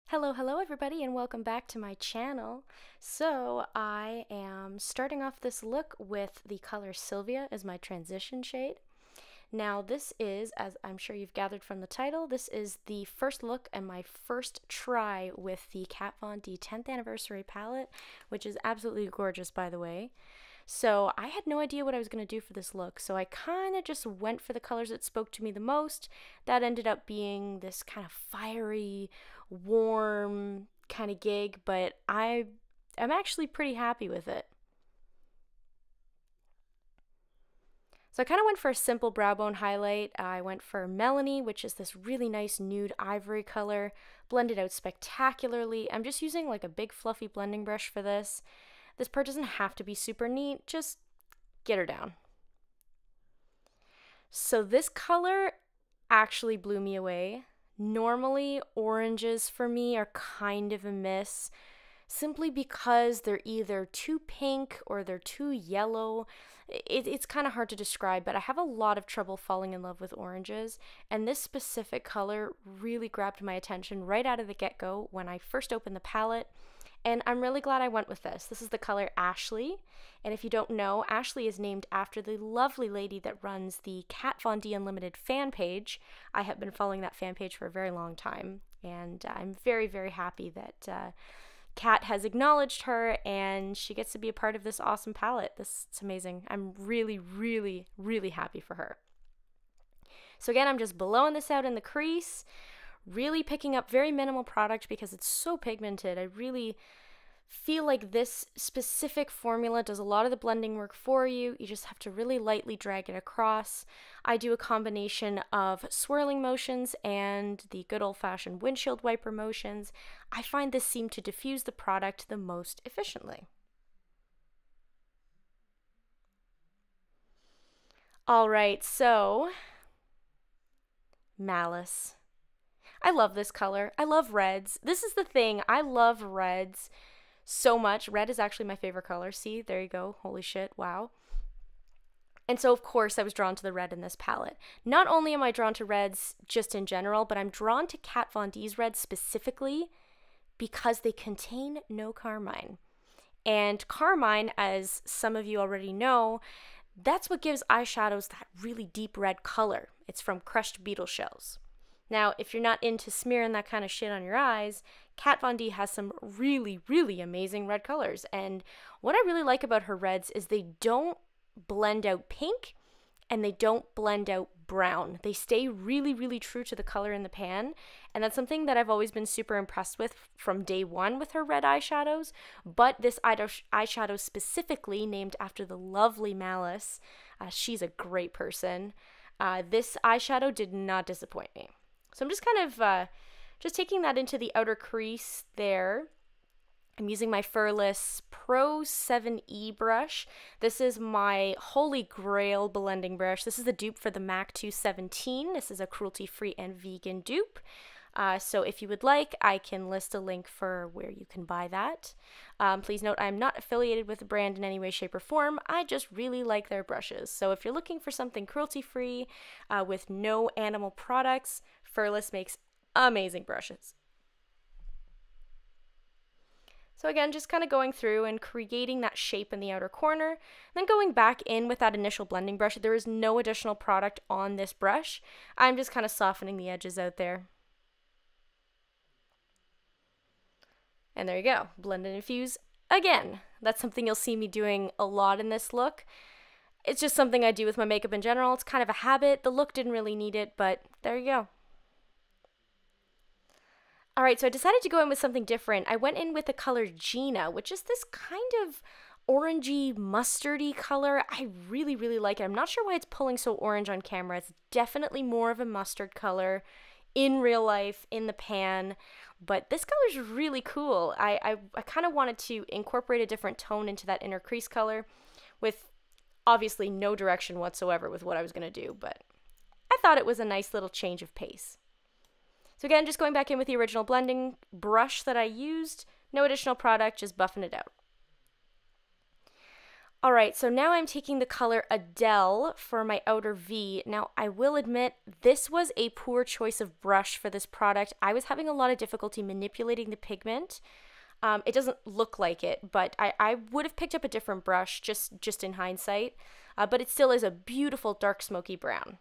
Hello everybody, and welcome back to my channel. So I am starting off this look with the color Sylvia as my transition shade. Now this is, as I'm sure you've gathered from the title, this is the first look and my first try with the Kat Von D 10th anniversary palette, which is absolutely gorgeous, by the way. So I had no idea what I was going to do for this look, so I kind of just went for the colors that spoke to me the most. That ended up being this kind of fiery, warm kind of gig, but I'm actually pretty happy with it. So I kind of went for a simple brow bone highlight. I went for Melanie, which is this really nice nude ivory color, blended out spectacularly. I'm just using like a big fluffy blending brush for this. This part doesn't have to be super neat, just get her down. So this color actually blew me away. Normally, oranges for me are kind of a miss, simply because they're either too pink or they're too yellow. It's kind of hard to describe, but I have a lot of trouble falling in love with oranges, and this specific color really grabbed my attention right out of the get-go when I first opened the palette. And I'm really glad I went with this. This is the color Ashley. And if you don't know, Ashley is named after the lovely lady that runs the Kat Von D Unlimited fan page. I have been following that fan page for a very long time. And I'm very, very happy that Kat has acknowledged her and she gets to be a part of this awesome palette. It's amazing. I'm really, really, really happy for her. So again, I'm just blowing this out in the crease. Really picking up very minimal product because it's so pigmented. I really feel like this specific formula does a lot of the blending work for you. You just have to really lightly drag it across. I do a combination of swirling motions and the good old-fashioned windshield wiper motions. I find this seemed to diffuse the product the most efficiently. All right, so Malice. I love this color. I love reds. This is the thing. I love reds so much. Red is actually my favorite color. See, there you go. Holy shit. Wow. And so, of course, I was drawn to the red in this palette. Not only am I drawn to reds just in general, but I'm drawn to Kat Von D's reds specifically because they contain no carmine. And carmine, as some of you already know, that's what gives eyeshadows that really deep red color. It's from crushed beetle shells. Now, if you're not into smearing that kind of shit on your eyes, Kat Von D has some really, really amazing red colors. And what I really like about her reds is they don't blend out pink and they don't blend out brown. They stay really, really true to the color in the pan. And that's something that I've always been super impressed with from day one with her red eyeshadows. But this eyeshadow specifically, named after the lovely Malice, she's a great person. This eyeshadow did not disappoint me. So I'm just kind of just taking that into the outer crease there. I'm using my Furless Pro 7E brush. This is my holy grail blending brush. This is the dupe for the MAC 217. This is a cruelty-free and vegan dupe. So if you would like, I can list a link for where you can buy that. Please note, I'm not affiliated with the brand in any way, shape, or form. I just really like their brushes. So if you're looking for something cruelty-free with no animal products, Furless makes amazing brushes. So again, just kind of going through and creating that shape in the outer corner, then going back in with that initial blending brush. There is no additional product on this brush. I'm just kind of softening the edges out there. And there you go, blend and infuse again. That's something you'll see me doing a lot in this look. It's just something I do with my makeup in general. It's kind of a habit. The look didn't really need it, but there you go. Alright, so I decided to go in with something different. I went in with the color Gina, which is this kind of orangey, mustardy color. I really, really like it. I'm not sure why it's pulling so orange on camera. It's definitely more of a mustard color in real life, in the pan, but this color is really cool. I kind of wanted to incorporate a different tone into that inner crease color with obviously no direction whatsoever with what I was going to do, but I thought it was a nice little change of pace. So again, just going back in with the original blending brush that I used, no additional product, just buffing it out. All right, so now I'm taking the color Adele for my outer V. Now, I will admit, this was a poor choice of brush for this product. I was having a lot of difficulty manipulating the pigment. It doesn't look like it, but I would have picked up a different brush just in hindsight. But it still is a beautiful dark smoky brown.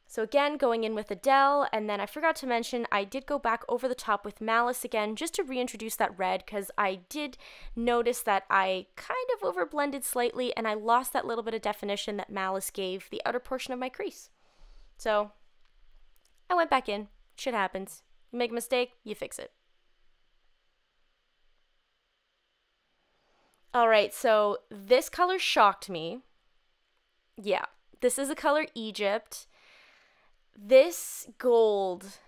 So again, going in with Adele, and then I forgot to mention, I did go back over the top with Malice again, just to reintroduce that red, because I did notice that I kind of overblended slightly, and I lost that little bit of definition that Malice gave the outer portion of my crease. So I went back in. Shit happens. You make a mistake, you fix it. Alright, so this color shocked me. Yeah, this is the color Egypt. This gold,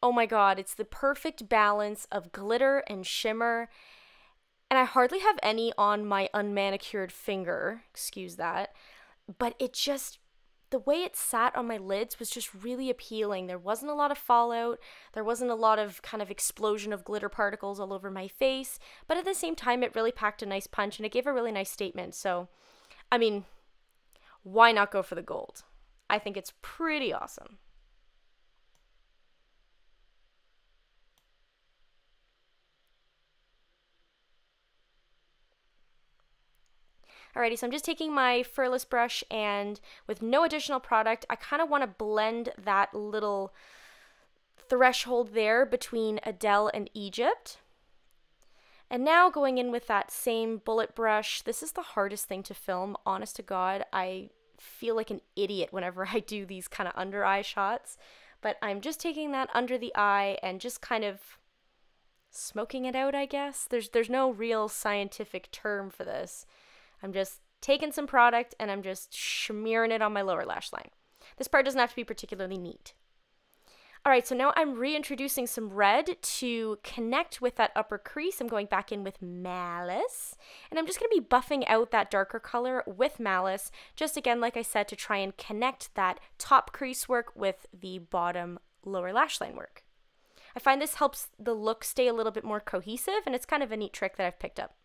oh my god, it's the perfect balance of glitter and shimmer. And I hardly have any on my unmanicured finger, excuse that. But it just, the way it sat on my lids was just really appealing. There wasn't a lot of fallout. There wasn't a lot of kind of explosion of glitter particles all over my face. But at the same time, it really packed a nice punch and it gave a really nice statement. So, I mean, why not go for the gold? I think it's pretty awesome. Alrighty, so I'm just taking my furless brush and with no additional product, I kind of want to blend that little threshold there between Adele and Egypt. And now going in with that same bullet brush, this is the hardest thing to film, honest to God. I feel like an idiot whenever I do these kind of under eye shots, but I'm just taking that under the eye and just kind of smoking it out, I guess. There's no real scientific term for this. I'm just taking some product and I'm just smearing it on my lower lash line. This part doesn't have to be particularly neat. Alright, so now I'm reintroducing some red to connect with that upper crease. I'm going back in with Malice. And I'm just going to be buffing out that darker color with Malice. Just again, like I said, to try and connect that top crease work with the bottom lower lash line work. I find this helps the look stay a little bit more cohesive, and it's kind of a neat trick that I've picked up.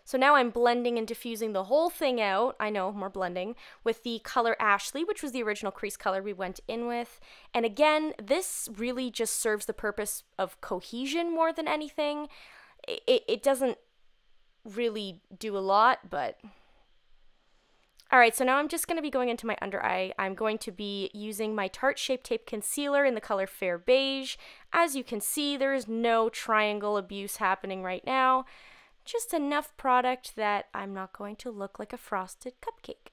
So now I'm blending and diffusing the whole thing out, I know, more blending, with the color Ashley, which was the original crease color we went in with. And again, this really just serves the purpose of cohesion more than anything. It doesn't really do a lot, but... Alright, so now I'm just going to be going into my under eye. I'm going to be using my Tarte Shape Tape Concealer in the color Fair Beige. As you can see, there is no triangle abuse happening right now. Just enough product that I'm not going to look like a frosted cupcake.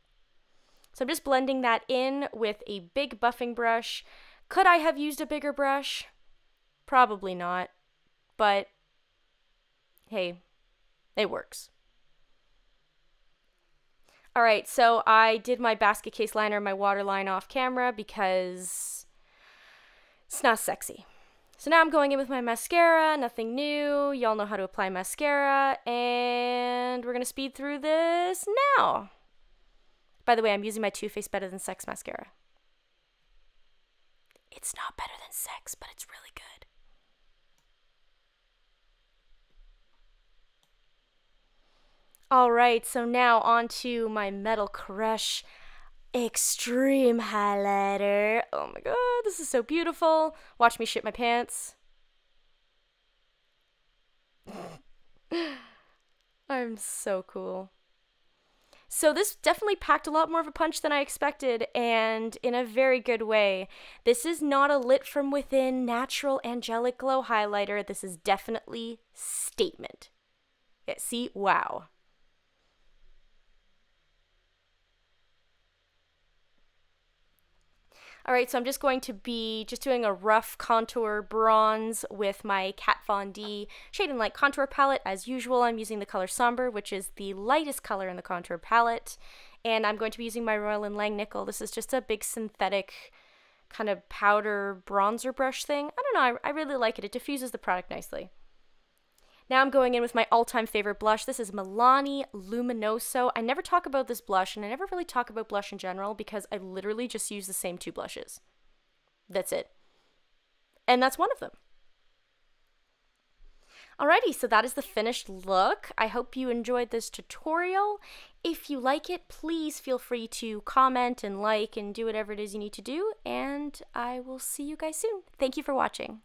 So I'm just blending that in with a big buffing brush. Could I have used a bigger brush? Probably not, but hey, it works. Alright, so I did my basket case liner, my waterline off camera because it's not sexy. So now I'm going in with my mascara, nothing new. Y'all know how to apply mascara, and we're going to speed through this now. By the way, I'm using my Too Faced Better Than Sex mascara. It's not better than sex, but it's really good. Alright, so now on to my Metal Crush Extreme Highlighter. Oh my god, this is so beautiful. Watch me shit my pants. I'm so cool. So this definitely packed a lot more of a punch than I expected, and in a very good way. This is not a lit from within natural angelic glow highlighter. This is definitely statement. Yeah, see? Wow. Alright, so I'm just going to be doing a rough contour bronze with my Kat Von D Shade and Light contour palette. As usual, I'm using the color Sombre, which is the lightest color in the contour palette. And I'm going to be using my Royal & Langnickel. This is just a big synthetic kind of powder bronzer brush thing. I don't know, I really like it. It diffuses the product nicely. Now I'm going in with my all-time favorite blush. This is Milani Luminoso. I never talk about this blush, and I never really talk about blush in general because I literally just use the same two blushes. That's it. And that's one of them. Alrighty, so that is the finished look. I hope you enjoyed this tutorial. If you like it, please feel free to comment and like and do whatever it is you need to do, and I will see you guys soon. Thank you for watching.